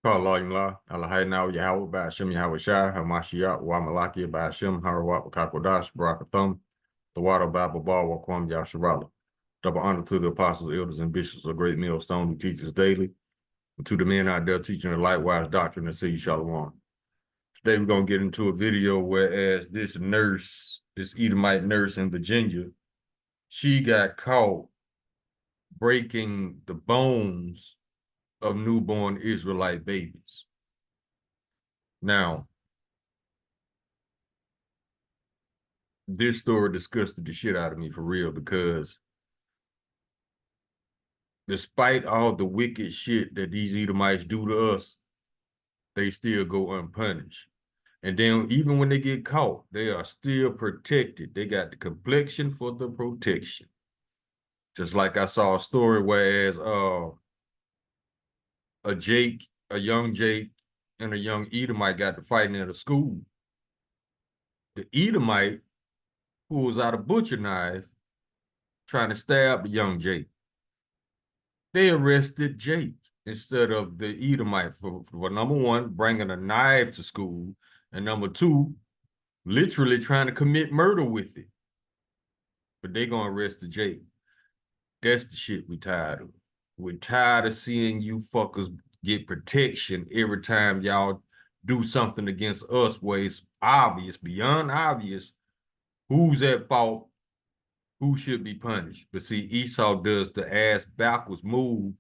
Allah Alahayna Yahweh Bashim Yahweh Shai Hamashiach Wamalaki Bashim Harawat Kakodash Barakathum the water Bible Bar Wakwam Yasharala. Double honor to the apostles, elders, and bishops of Great Millstone who teach us daily, and to the men out there teaching the lightwise doctrine and say Shalom. Today we're gonna get into a video whereas this nurse, this Edomite nurse in Virginia, she got caught breaking the bones of newborn Israelite babies. Now, this story disgusted the shit out of me for real because despite all the wicked shit that these Edomites do to us, they still go unpunished. And then even when they get caught, they are still protected. They got the complexion for the protection. Just like I saw a story whereas a young Jake and a young Edomite got to fighting at a school. The Edomite, who was out a butcher knife, trying to stab the young Jake. They arrested Jake instead of the Edomite for number one, bringing a knife to school, and number two, literally trying to commit murder with it. But they gonna arrest the Jake. That's the shit we tired of. We're tired of seeing you fuckers get protection every time y'all do something against us where it's obvious, beyond obvious, who's at fault, who should be punished. But see, Esau does the ass backwards move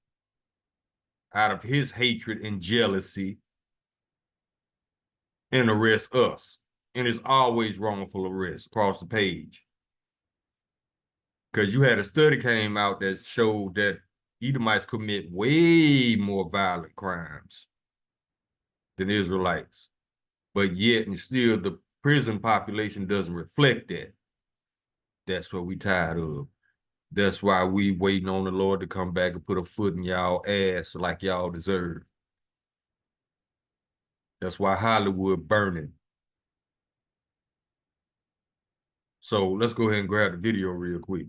out of his hatred and jealousy and arrest us. And it's always wrongful arrest across the page. Because you had a study came out that showed that Edomites commit way more violent crimes than Israelites. But yet and still the prison population doesn't reflect that. That's what we tired of. That's why we waiting on the Lord to come back and put a foot in y'all ass like y'all deserve. That's why Hollywood burning. So let's go ahead and grab the video real quick.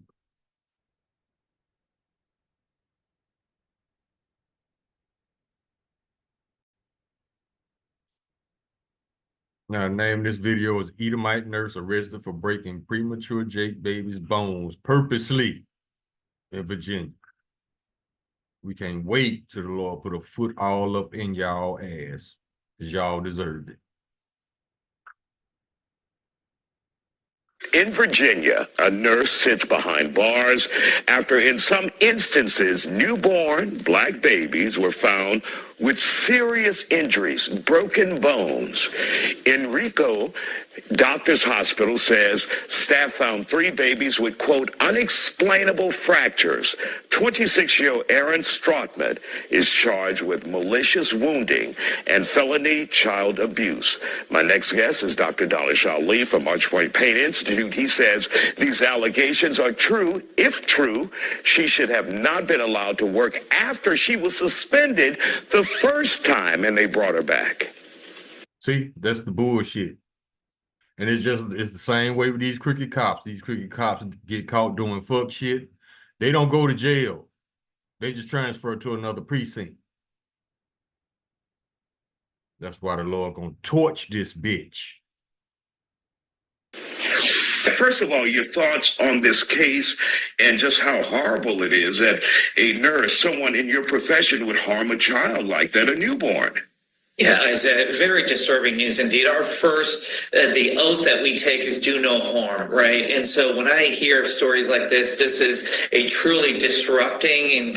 Now, name this video is Edomite nurse arrested for breaking premature Jake baby's bones purposely in Virginia. We can't wait till the Lord put a foot all up in y'all ass, because y'all deserve it. In Virginia, a nurse sits behind bars after, in some instances, newborn black babies were found with serious injuries, broken bones. Enrico Doctors Hospital says staff found 3 babies with, quote, unexplainable fractures. 26-year-old Aaron Strotman is charged with malicious wounding and felony child abuse. My next guest is Dr. Dalish Ali from Archpoint Pain Institute. He says these allegations are true. If true, she should have not been allowed to work after she was suspended the first time and they brought her back. See, that's the bullshit. And it's the same way with these crooked cops. These crooked cops get caught doing fuck shit. They don't go to jail. They just transfer to another precinct. That's why the Lord gonna torch this bitch. First of all, your thoughts on this case and just how horrible it is that a nurse, someone in your profession, would harm a child like that, a newborn. Yeah, it's a very disturbing news indeed. Our first, the oath that we take is do no harm, right? And so when I hear of stories like this is a truly disrupting and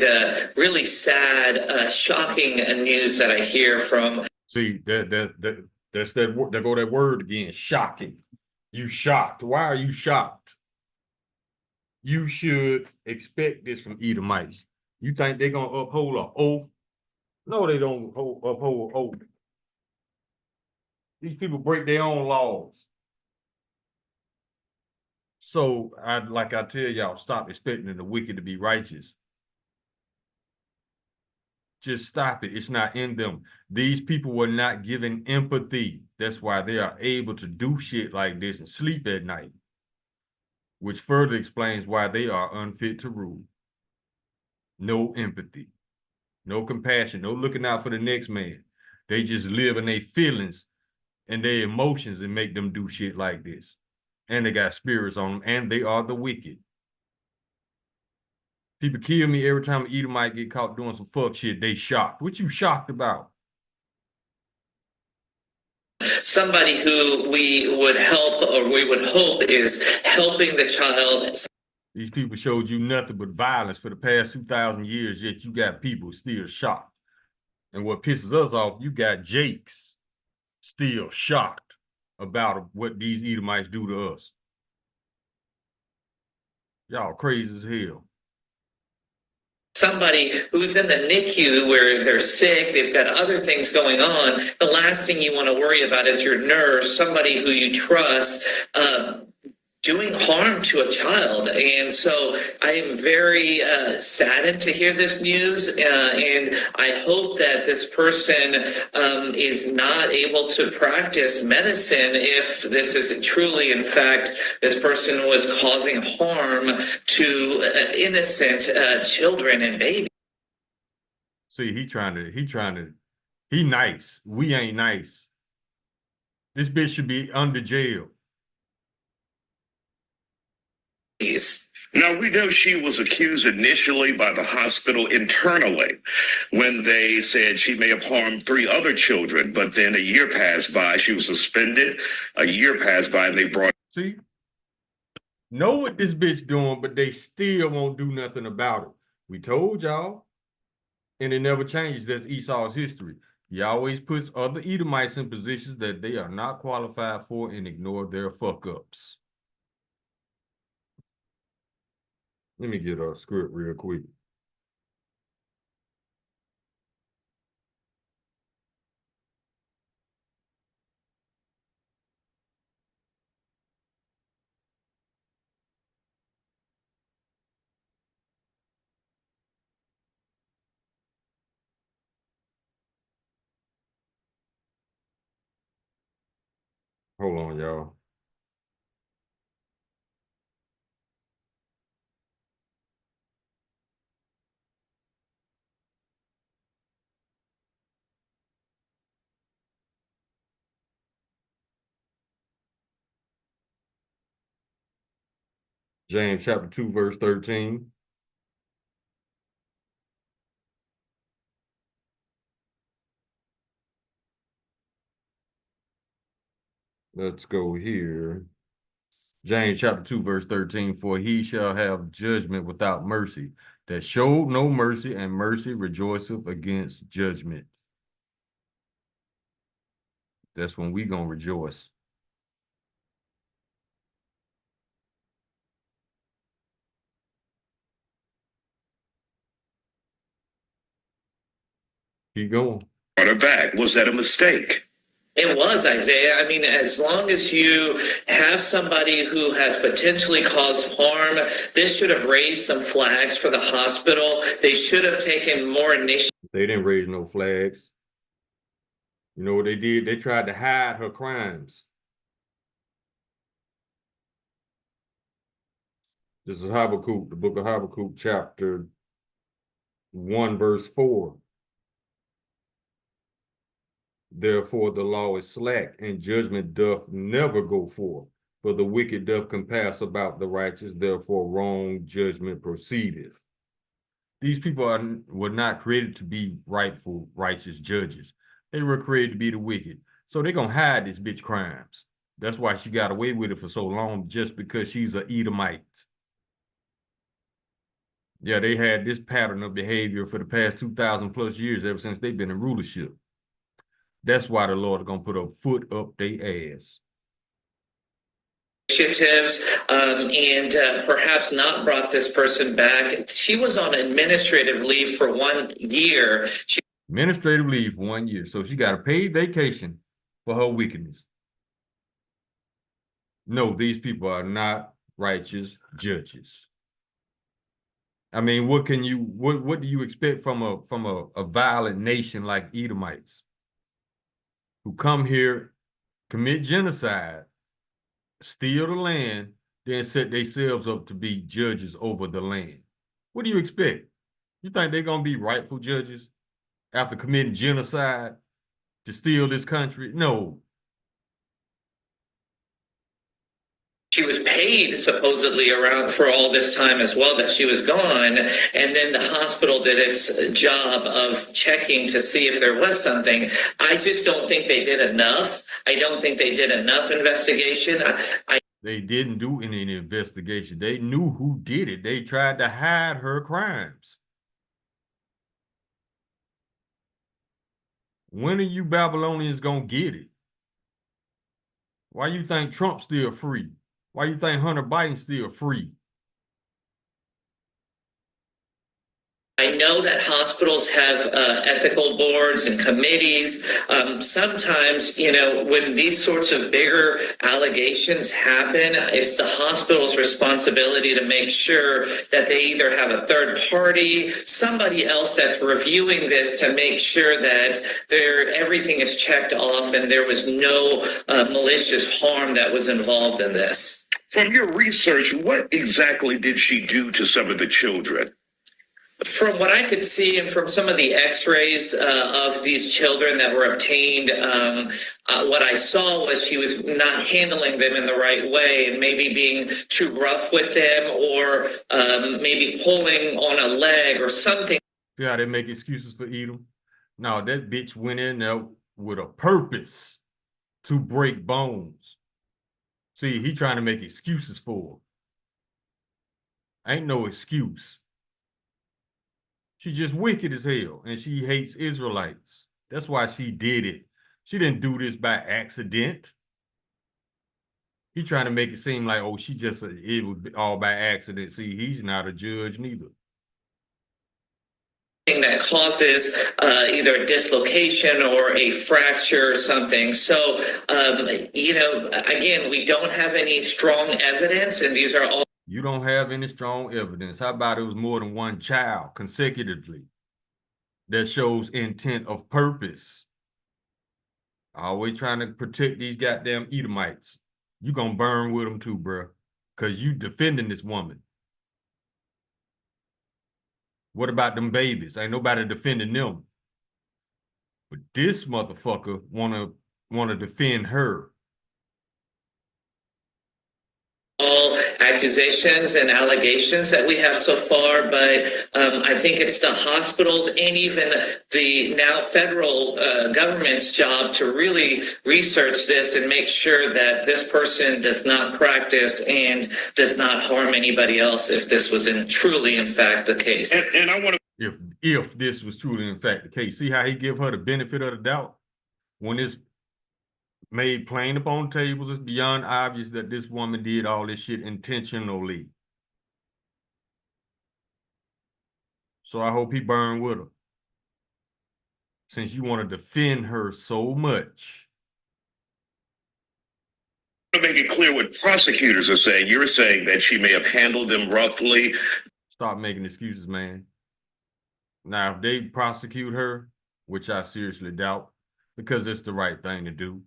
really sad, shocking news that I hear from. See, that's that word. There go that word again, shocking. You shocked. Why are you shocked? You should expect this from Edomites. You think they're gonna uphold an oath? No, they don't uphold oath. These people break their own laws. So like I tell y'all, stop expecting the wicked to be righteous. Just stop it. It's not in them. These people were not given empathy. That's why they are able to do shit like this and sleep at night, which further explains why they are unfit to rule. No empathy, no compassion, no looking out for the next man. They just live in their feelings and their emotions and make them do shit like this. And they got spirits on them, and they are the wicked. People kill me every time an Edomite get caught doing some fuck shit. They shocked. What you shocked about? Somebody who we would help, or we would hope is helping the child. These people showed you nothing but violence for the past 2,000 years, yet you got people still shocked. And what pisses us off, you got Jakes still shocked about what these Edomites do to us. Y'all crazy as hell. Somebody who's in the NICU where they're sick, they've got other things going on. The last thing you want to worry about is your nurse, somebody who you trust, doing harm to a child. And so I am very saddened to hear this news. And I hope that this person is not able to practice medicine if this is truly, in fact, this person was causing harm to innocent children and babies. See, he nice. We ain't nice. This bitch should be under jail. Now, we know she was accused initially by the hospital internally when they said she may have harmed 3 other children, but then a year passed by. She was suspended. A year passed by, and they brought. See? Know what this bitch doing, but they still won't do nothing about it. We told y'all, and it never changes. That's Esau's history. He always puts other Edomites in positions that they are not qualified for and ignore their fuck-ups. Let me get a script real quick. Hold on, y'all. James chapter 2, verse 13. Let's go here. James chapter 2, verse 13. For he shall have judgment without mercy, that showed no mercy, and mercy rejoiceth against judgment. That's when we gonna rejoice. Keep going. Brought her back. Was that a mistake? It was, Isaiah. I mean, as long as you have somebody who has potentially caused harm, this should have raised some flags for the hospital. They should have taken more initiative. They didn't raise no flags. You know what they did? They tried to hide her crimes. This is Habakkuk, the book of Habakkuk, chapter 1, verse 4. Therefore the law is slack, and judgment doth never go forth. For the wicked doth compass about the righteous, therefore wrong judgment proceedeth. These people were not created to be rightful, righteous judges. They were created to be the wicked. So they're going to hide this bitch crimes. That's why she got away with it for so long, just because she's an Edomite. Yeah, they had this pattern of behavior for the past 2,000 plus years, ever since they've been in rulership. That's why the Lord is going to put a foot up their ass. Initiatives and perhaps not brought this person back. She was on administrative leave for 1 year. Administrative leave for 1 year. So she got a paid vacation for her wickedness. No, these people are not righteous judges. I mean, what do you expect from a violent nation like Edomites, who come here, commit genocide, steal the land, then set themselves up to be judges over the land? What do you expect? You think they're going to be rightful judges after committing genocide, to steal this country? No. She was paid supposedly around for all this time as well that she was gone, and then the hospital did its job of checking to see if there was something. I just don't think they did enough. I don't think they did enough investigation. They didn't do any investigation. They knew who did it. They tried to hide her crimes. When are you Babylonians gonna get it? Why you think Trump's still free? Why you think Hunter Biden's still free? I know that hospitals have ethical boards and committees. Sometimes, when these sorts of bigger allegations happen, it's the hospital's responsibility to make sure that they either have a third party, somebody else that's reviewing this to make sure that everything is checked off and there was no malicious harm that was involved in this. From your research, what exactly did she do to some of the children? From what I could see and from some of the x-rays of these children that were obtained, what I saw was she was not handling them in the right way and maybe being too rough with them or maybe pulling on a leg or something. Yeah, they make excuses for Edom. No, that bitch went in there with a purpose to break bones. See, he trying to make excuses for her. Ain't no excuse. She's just wicked as hell, and she hates Israelites. That's why she did it. She didn't do this by accident. He trying to make it seem like, oh, it was all by accident. See, he's not a judge neither. That causes either a dislocation or a fracture or something. So, again, we don't have any strong evidence, and these are all. You don't have any strong evidence. How about it was more than one child consecutively? That shows intent of purpose. Always trying to protect these goddamn Edomites. You gonna burn with them too, bro, because you defending this woman. What about them babies? Ain't nobody defending them. But this motherfucker wanna defend her. All accusations and allegations that we have so far, but I think it's the hospitals and even the now federal government's job to really research this and make sure that this person does not practice and does not harm anybody else if this was truly in fact the case. And I want to, if this was truly in fact the case, see how he give her the benefit of the doubt? When it's made plain upon tables, it's beyond obvious that this woman did all this shit intentionally. So I hope he burned with her. Since you want to defend her so much. To make it clear what prosecutors are saying, you're saying that she may have handled them roughly. Stop making excuses, man. Now, if they prosecute her, which I seriously doubt, because it's the right thing to do,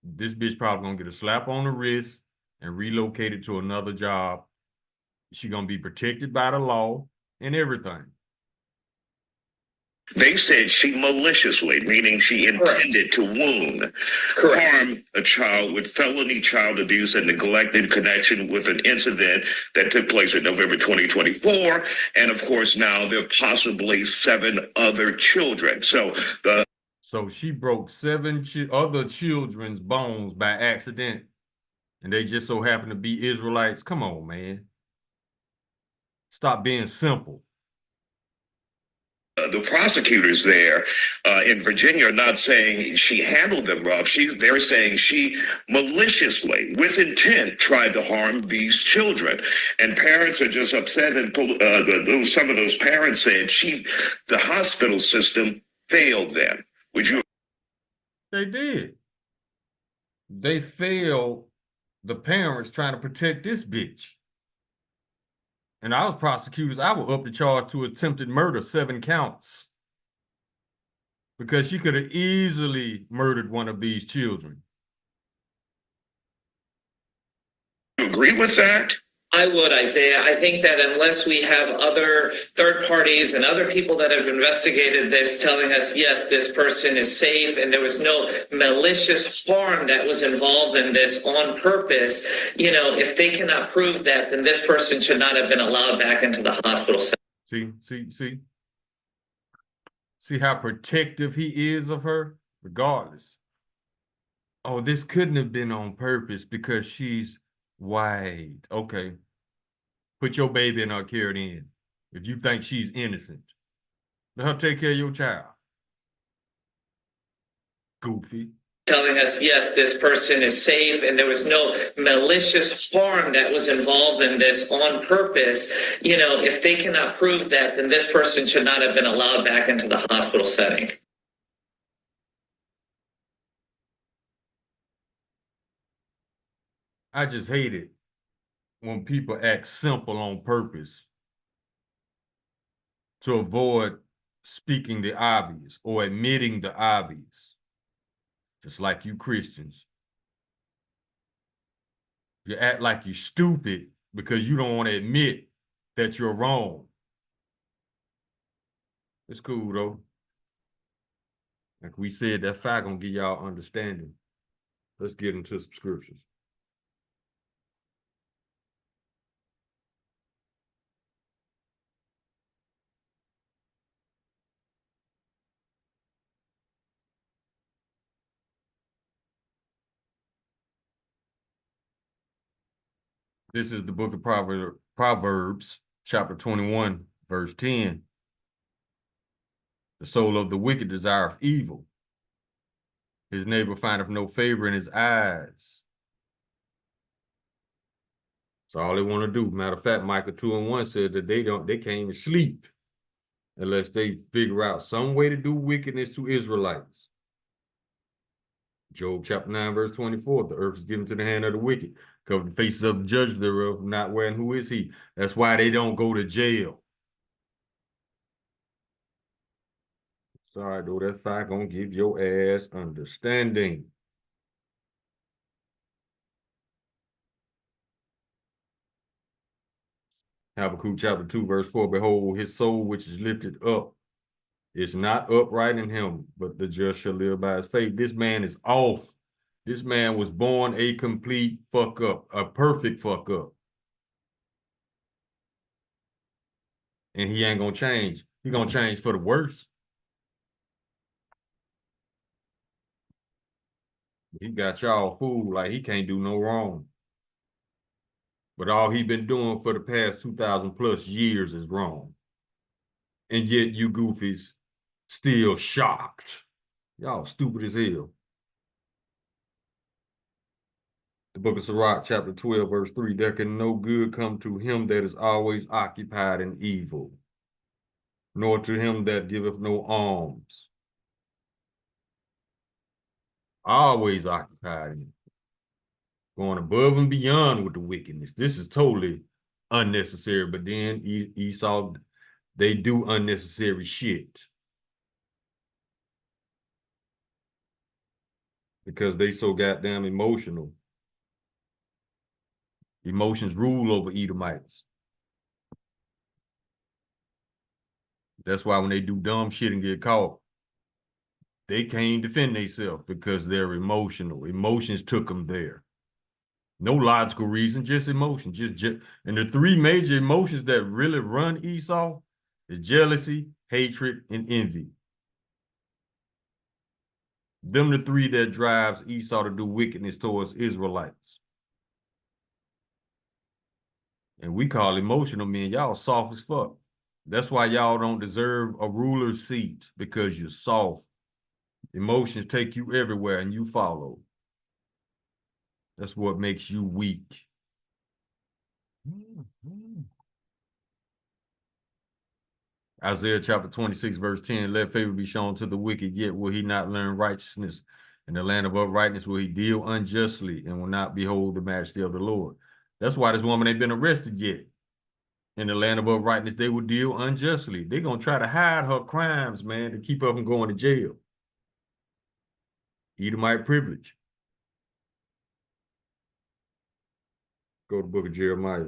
this bitch probably gonna get a slap on the wrist and relocated to another job. She gonna be protected by the law and everything. They said she maliciously, meaning she intended to wound, harm a child with felony child abuse and neglect in connection with an incident that took place in November 2024. And of course, now there are possibly 7 other children. So she broke 7 other children's bones by accident, and they just so happen to be Israelites. Come on, man. Stop being simple. The prosecutors there in Virginia are not saying she handled them rough. They're saying she maliciously, with intent, tried to harm these children. And parents are just upset. And some of those parents said the hospital system failed them. Would you? They did. They failed the parents trying to protect this bitch. And I was prosecutors, I would up the charge to attempted murder, 7 counts. Because she could have easily murdered one of these children. You agree with that? I would, Isaiah. I think that unless we have other third parties and other people that have investigated this telling us, yes, this person is safe and there was no malicious harm that was involved in this on purpose, if they cannot prove that, then this person should not have been allowed back into the hospital. See how protective he is of her, regardless. Oh, this couldn't have been on purpose because she's white. Okay. Put your baby in her care then. If you think she's innocent, let her take care of your child. Goofy. Telling us, yes, this person is safe and there was no malicious harm that was involved in this on purpose. If they cannot prove that, then this person should not have been allowed back into the hospital setting. I just hate it when people act simple on purpose to avoid speaking the obvious or admitting the obvious. Just like you Christians. You act like you're stupid because you don't want to admit that you're wrong. It's cool though. Like we said, that fact gonna give y'all understanding. Let's get into some scriptures. This is the book of Proverbs, chapter 21, verse 10. The soul of the wicked desireth evil. His neighbor findeth no favor in his eyes. That's all they want to do. Matter of fact, Micah 2:1 said that they can't even sleep unless they figure out some way to do wickedness to Israelites. Job chapter 9, verse 24, the earth is given to the hand of the wicked. Cover the faces of the judge thereof, not wherein who is he. That's why they don't go to jail. Sorry, though, that fact gonna give your ass understanding. Habakkuk chapter 2, verse 4, behold, his soul which is lifted up is not upright in him, but the just shall live by his faith. This man is off. This man was born a complete fuck up, a perfect fuck up. And he ain't gonna change. He gonna change for the worse. He got y'all fooled like he can't do no wrong. But all he been doing for the past 2,000 plus years is wrong. And yet you goofies still shocked. Y'all stupid as hell. The book of Sirach, chapter 12, verse 3, there can no good come to him that is always occupied in evil, nor to him that giveth no alms. Always occupied in it. Going above and beyond with the wickedness. This is totally unnecessary, but then Esau, they do unnecessary shit. Because they so goddamn emotional. Emotions rule over Edomites. That's why when they do dumb shit and get caught, they can't defend themselves because they're emotional. Emotions took them there. No logical reason, just emotion. Just and the three major emotions that really run Esau is jealousy, hatred, and envy. Them the three that drives Esau to do wickedness towards Israelites. And we call emotional men, y'all soft as fuck. That's why y'all don't deserve a ruler's seat, because you're soft. Emotions take you everywhere and you follow. That's what makes you weak. Isaiah chapter 26, verse 10, let favor be shown to the wicked, yet will he not learn righteousness. In the land of uprightness will he deal unjustly and will not behold the majesty of the Lord. That's why this woman ain't been arrested yet. In the land of uprightness, they will deal unjustly. They're going to try to hide her crimes, man, to keep her from going to jail. Edomite privilege. Go to the book of Jeremiah,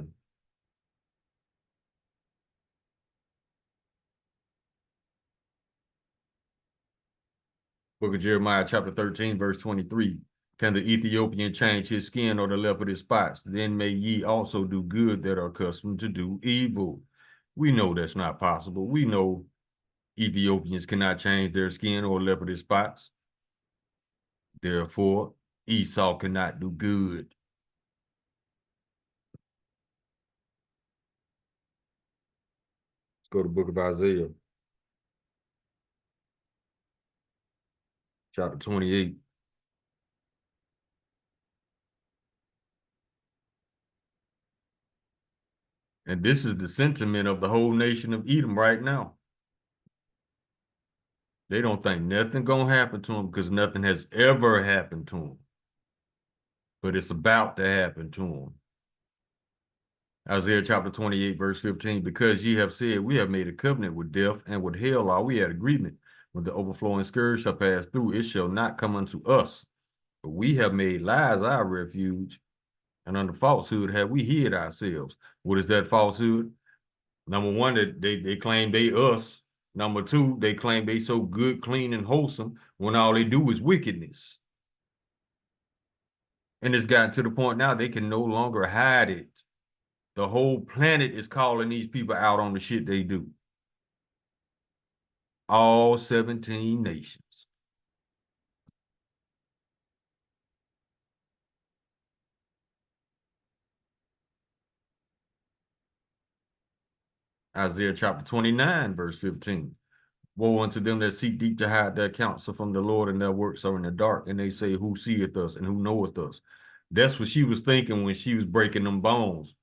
Book of Jeremiah, chapter 13, verse 23. Can the Ethiopian change his skin or the leopard his spots? Then may ye also do good that are accustomed to do evil. We know that's not possible. We know Ethiopians cannot change their skin or leopard his spots. Therefore, Esau cannot do good. Let's go to the book of Isaiah, chapter 28. And this is the sentiment of the whole nation of Edom right now. They don't think nothing gonna happen to them because nothing has ever happened to them. But it's about to happen to them. Isaiah chapter 28, verse 15, because ye have said, we have made a covenant with death, and with hell are we at agreement. When the overflowing scourge shall pass through, it shall not come unto us. But we have made lies our refuge, and under falsehood have we hid ourselves. What is that falsehood? Number one, that they claim they us. Number two, they claim they so good, clean, and wholesome when all they do is wickedness. And it's gotten to the point now they can no longer hide it. The whole planet is calling these people out on the shit they do. All 17 nations. Isaiah chapter 29, verse 15. Woe unto them that seek deep to hide their counsel from the Lord, and their works are in the dark. And they say, who seeth us and who knoweth us? That's what she was thinking when she was breaking them bones.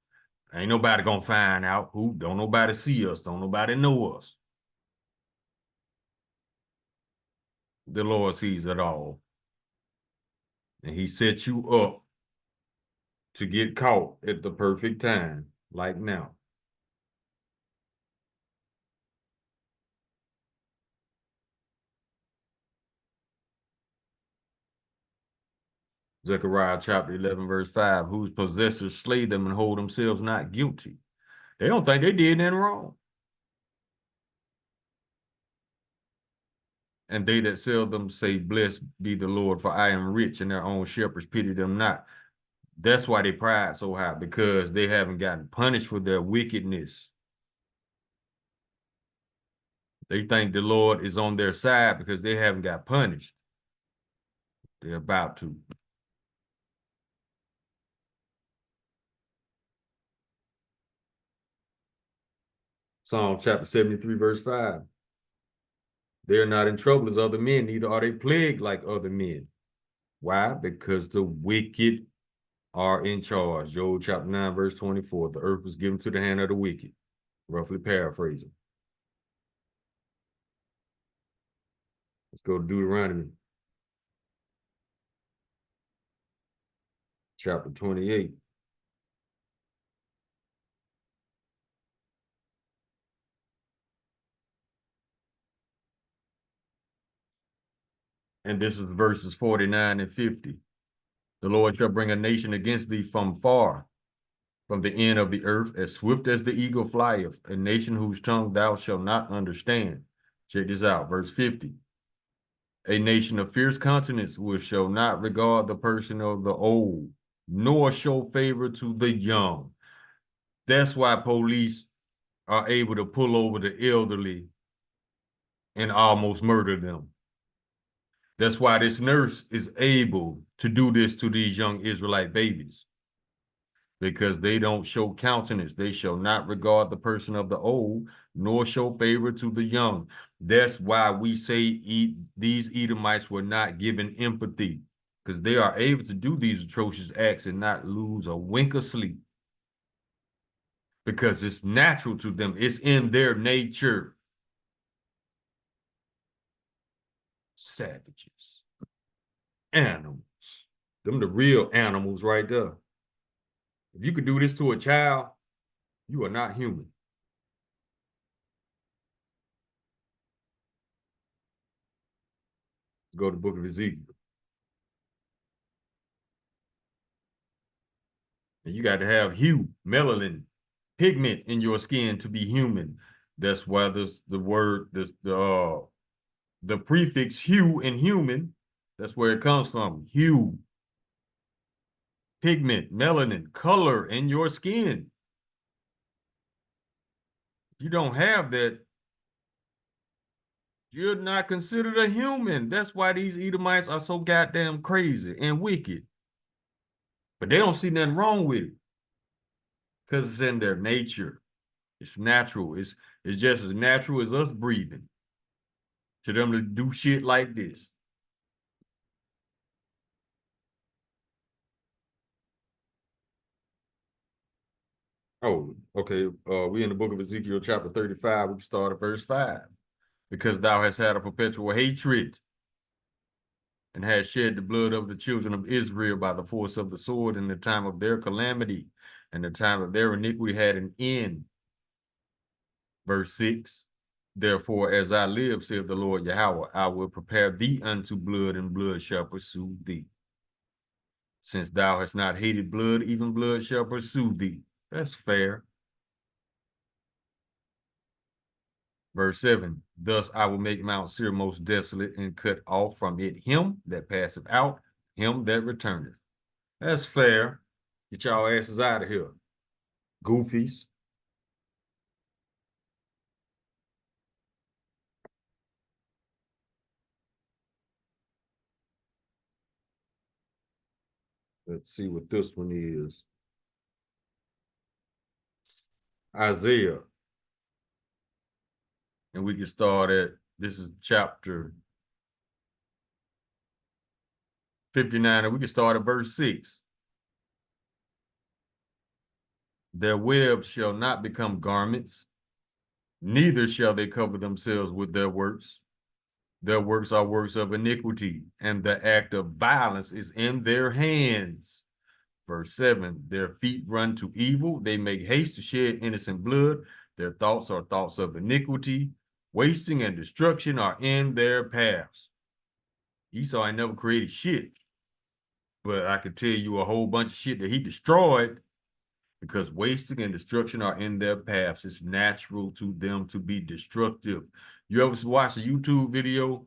Ain't nobody gonna find out. Who? Don't nobody see us. Don't nobody know us. The Lord sees it all. And he set you up to get caught at the perfect time, like now. Zechariah chapter 11, verse 5, whose possessors slay them and hold themselves not guilty. They don't think they did anything wrong. And they that sell them say, blessed be the Lord, for I am rich, and their own shepherds pity them not. That's why they pride so high, because they haven't gotten punished for their wickedness. They think the Lord is on their side because they haven't got punished. They're about to. Psalm chapter 73, verse 5. They are not in trouble as other men, neither are they plagued like other men. Why? Because the wicked are in charge. Job chapter 9, verse 24. The earth was given to the hand of the wicked. Roughly paraphrasing. Let's go to Deuteronomy chapter 28. And this is verses 49 and 50. The Lord shall bring a nation against thee from far, from the end of the earth, as swift as the eagle flieth, a nation whose tongue thou shalt not understand. Check this out, verse 50. A nation of fierce countenance which shall not regard the person of the old, nor show favor to the young. That's why police are able to pull over the elderly and almost murder them. That's why this nurse is able to do this to these young Israelite babies, because they don't show countenance. They shall not regard the person of the old, nor show favor to the young. That's why we say these Edomites were not given empathy, because they are able to do these atrocious acts and not lose a wink of sleep, because it's natural to them. It's in their nature. Savages. Animals. Them the real animals right there. If you could do this to a child, you are not human. Go to the book of Ezekiel. And you got to have hue, melanin, pigment in your skin to be human. That's why the The prefix hue in human, that's where it comes from. Hue, pigment, melanin, color in your skin. If you don't have that, you're not considered a human. That's why these Edomites are so goddamn crazy and wicked. But they don't see nothing wrong with it because it's in their nature. It's natural. It's just as natural as us breathing to them to do shit like this. Oh, okay. We in the book of Ezekiel, chapter 35. We can start at verse 5. Because thou hast had a perpetual hatred and hast shed the blood of the children of Israel by the force of the sword in the time of their calamity, and the time of their iniquity had an end. Verse 6. Therefore, as I live, saith the Lord Yahweh, I will prepare thee unto blood, and blood shall pursue thee. Since thou hast not hated blood, even blood shall pursue thee. That's fair. Verse 7, thus I will make Mount Seir most desolate, and cut off from it him that passeth out, him that returneth. That's fair. Get y'all asses out of here, goofies. Let's see what this one is. Isaiah. And we can start at, this is chapter 59, and we can start at verse 6. Their webs shall not become garments, neither shall they cover themselves with their works. Their works are works of iniquity, and the act of violence is in their hands. Verse 7, their feet run to evil. They make haste to shed innocent blood. Their thoughts are thoughts of iniquity. Wasting and destruction are in their paths. Esau ain't never created shit, but I could tell you a whole bunch of shit that he destroyed, because wasting and destruction are in their paths. It's natural to them to be destructive. You ever watch a YouTube video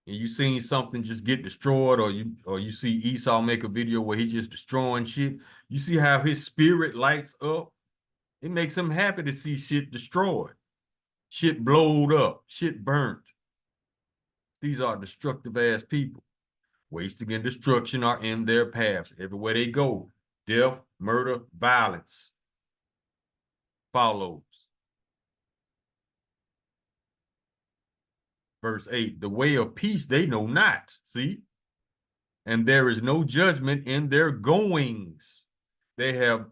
and you seen something just get destroyed, or you see Esau make a video where he's just destroying shit? You see how his spirit lights up? It makes him happy to see shit destroyed, shit blowed up, shit burnt. These are destructive ass people. Wasting and destruction are in their paths. Everywhere they go, death, murder, violence follows. Verse 8, the way of peace they know not. See? And there is no judgment in their goings. They have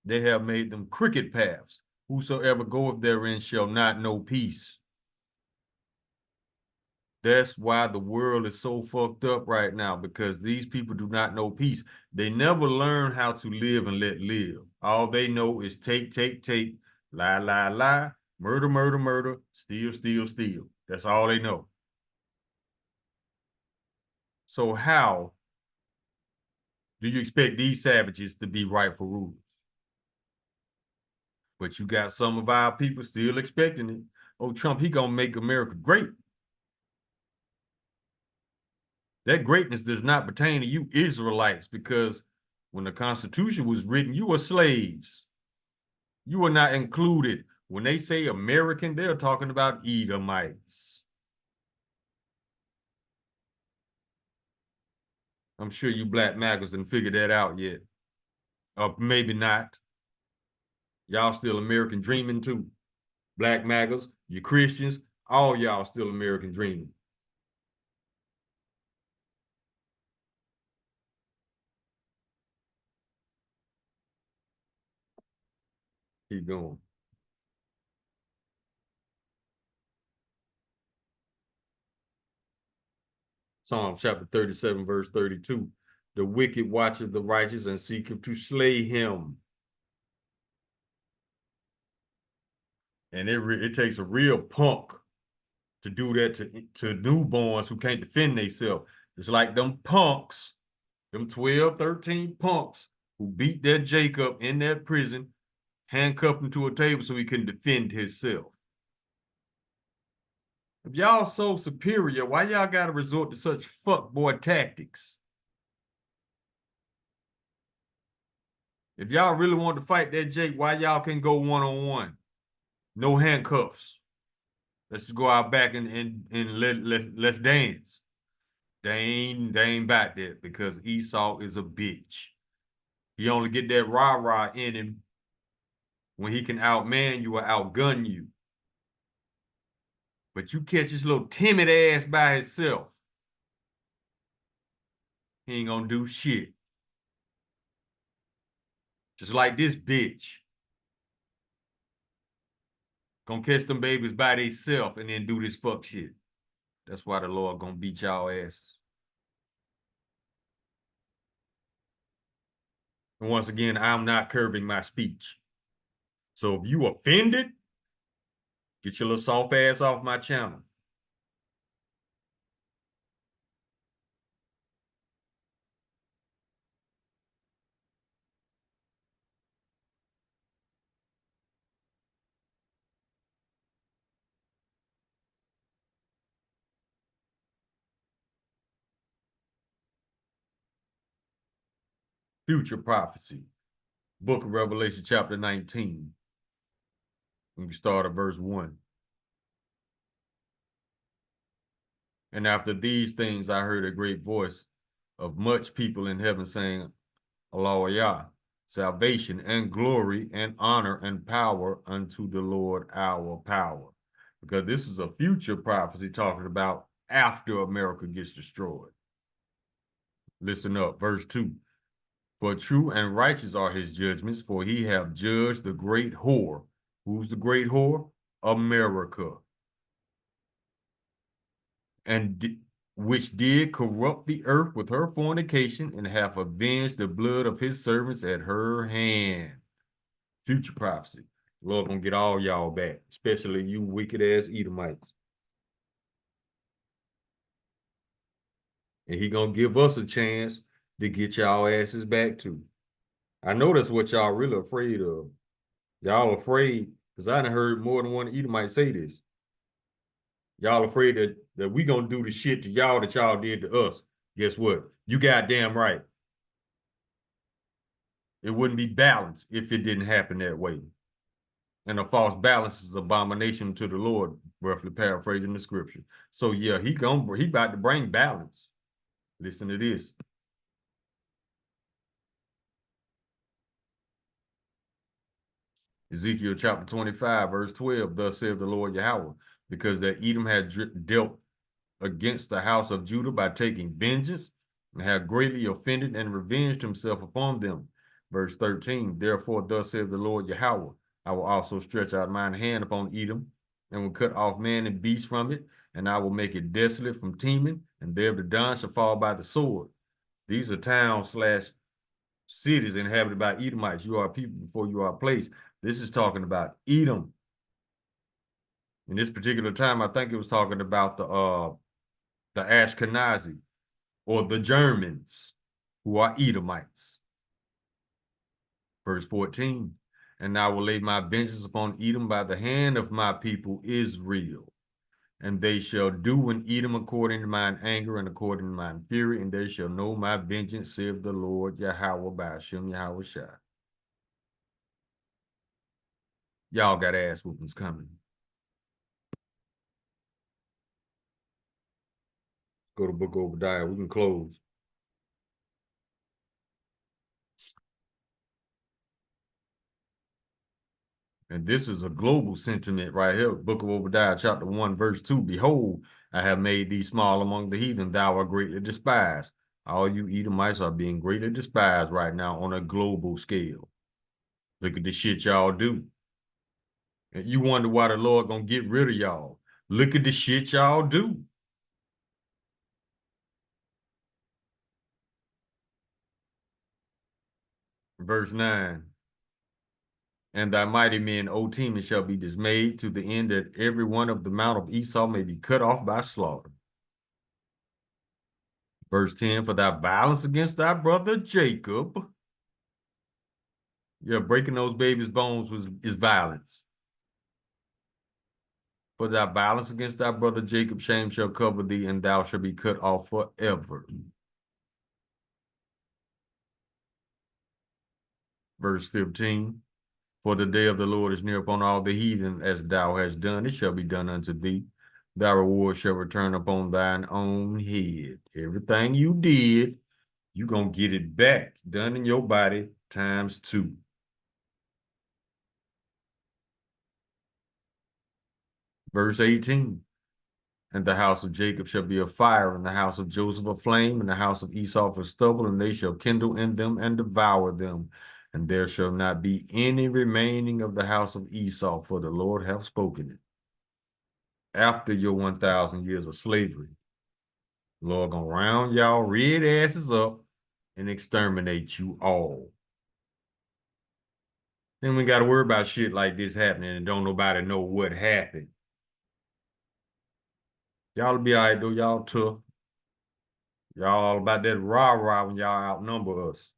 made them crooked paths. Whosoever goeth therein shall not know peace. That's why the world is so fucked up right now, because these people do not know peace. They never learn how to live and let live. All they know is take, lie, lie, lie, murder, murder, murder, steal, steal, steal. That's all they know. So how do you expect these savages to be rightful rulers? But you got some of our people still expecting it. Oh, Trump, he gonna make America great. That greatness does not pertain to you Israelites, because when the Constitution was written, you were slaves. You were not included. When they say American, they're talking about Edomites. I'm sure you black maggers didn't figure that out yet. Or maybe not. Y'all still American dreaming too. Black maggers, you Christians, all y'all still American dreaming. Keep going. Psalm chapter 37, verse 32. The wicked watcheth the righteous and seeketh to slay him. And it takes a real punk to do that to newborns who can't defend themselves. It's like them punks, them 12, 13 punks who beat that Jacob in that prison, handcuffed him to a table so he couldn't defend himself. If y'all so superior, why y'all gotta resort to such fuckboy tactics? If y'all really want to fight that Jake, why y'all can go one-on-one? No handcuffs. Let's just go out back and let's dance. They ain't about that because Esau is a bitch. He only get that rah-rah in him when he can outman you or outgun you. But you catch this little timid ass by himself, he ain't gonna do shit. Just like this bitch. Gonna catch them babies by themselves and then do this fuck shit. That's why the Lord gonna beat y'all asses. And once again, I'm not curbing my speech. So if you offended, get your little soft ass off my channel. Future prophecy. Book of Revelation, chapter 19. We can start at verse 1. And after these things, I heard a great voice of much people in heaven saying, Alleluia, salvation and glory and honor and power unto the Lord our power. Because this is a future prophecy talking about after America gets destroyed. Listen up, verse 2. For true and righteous are his judgments, for he have judged the great whore. Who's the great whore? America. And which did corrupt the earth with her fornication and hath avenged the blood of his servants at her hand. Future prophecy. Lord gonna get all y'all back, especially you wicked ass Edomites. And he gonna give us a chance to get y'all asses back too. I know that's what y'all really afraid of. Y'all afraid, because I done heard more than one Edomite say this. Y'all afraid that we gonna do the shit to y'all that y'all did to us. Guess what? You goddamn right. It wouldn't be balanced if it didn't happen that way. And a false balance is abomination to the Lord, roughly paraphrasing the scripture. So yeah, he about to bring balance. Listen to this. Ezekiel chapter 25, verse 12, thus saith the Lord Yahweh, because that Edom had dealt against the house of Judah by taking vengeance, and had greatly offended and revenged himself upon them. Verse 13, therefore thus saith the Lord Yahweh, I will also stretch out mine hand upon Edom, and will cut off man and beast from it, and I will make it desolate from Teman, and there the Don shall fall by the sword. These are towns / cities inhabited by Edomites. You are people before you are place. This is talking about Edom. In this particular time, I think it was talking about the Ashkenazi or the Germans who are Edomites. Verse 14, and I will lay my vengeance upon Edom by the hand of my people Israel, and they shall do in Edom according to mine anger and according to mine fury, and they shall know my vengeance, saith the Lord Yahweh by Hashem Yahweh Shai. Y'all got ass whoopings coming. Go to Book of Obadiah. We can close. And this is a global sentiment right here. Book of Obadiah, chapter 1, verse 2. Behold, I have made thee small among the heathen. Thou art greatly despised. All you Edomites are being greatly despised right now on a global scale. Look at the shit y'all do. And you wonder why the Lord gonna get rid of y'all. Look at the shit y'all do. Verse 9. And thy mighty men, O Teman, shall be dismayed to the end that every one of the mount of Esau may be cut off by slaughter. Verse 10, for thy violence against thy brother Jacob. Yeah, breaking those babies' bones is violence. For thy violence against thy brother Jacob, shame shall cover thee, and thou shalt be cut off forever. Verse 15. For the day of the Lord is near upon all the heathen, as thou hast done, it shall be done unto thee. Thy reward shall return upon thine own head. Everything you did, you gonna get it back, done in your body, ×2. Verse 18. And the house of Jacob shall be a fire, and the house of Joseph a flame, and the house of Esau a stubble, and they shall kindle in them and devour them. And there shall not be any remaining of the house of Esau, for the Lord hath spoken it. After your 1,000 years of slavery, the Lord gonna round y'all red asses up and exterminate you all. Then we gotta worry about shit like this happening and don't nobody know what happened. Y'all be all right though, y'all tough. Y'all all about that rah-rah when y'all outnumber us.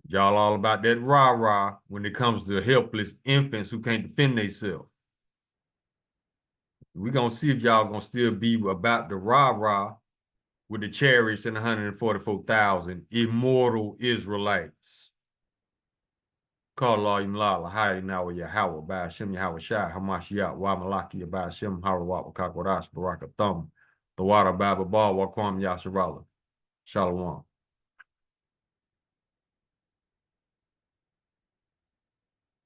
Y'all all about that rah-rah when it comes to helpless infants who can't defend themselves. We're gonna see if y'all gonna still be about the rah-rah with the chariots and 144,000 immortal Israelites. Call Allah Imlala, Hayy Nawa Yahweh, Ba'ashem Yahweh Shai, Hamashiach, Wa Malaki, Ba'ashem, Harawat, Wakakwarash, Baraka Thumb, the water Baba Ba, Wakwam Yasharala. Shalom.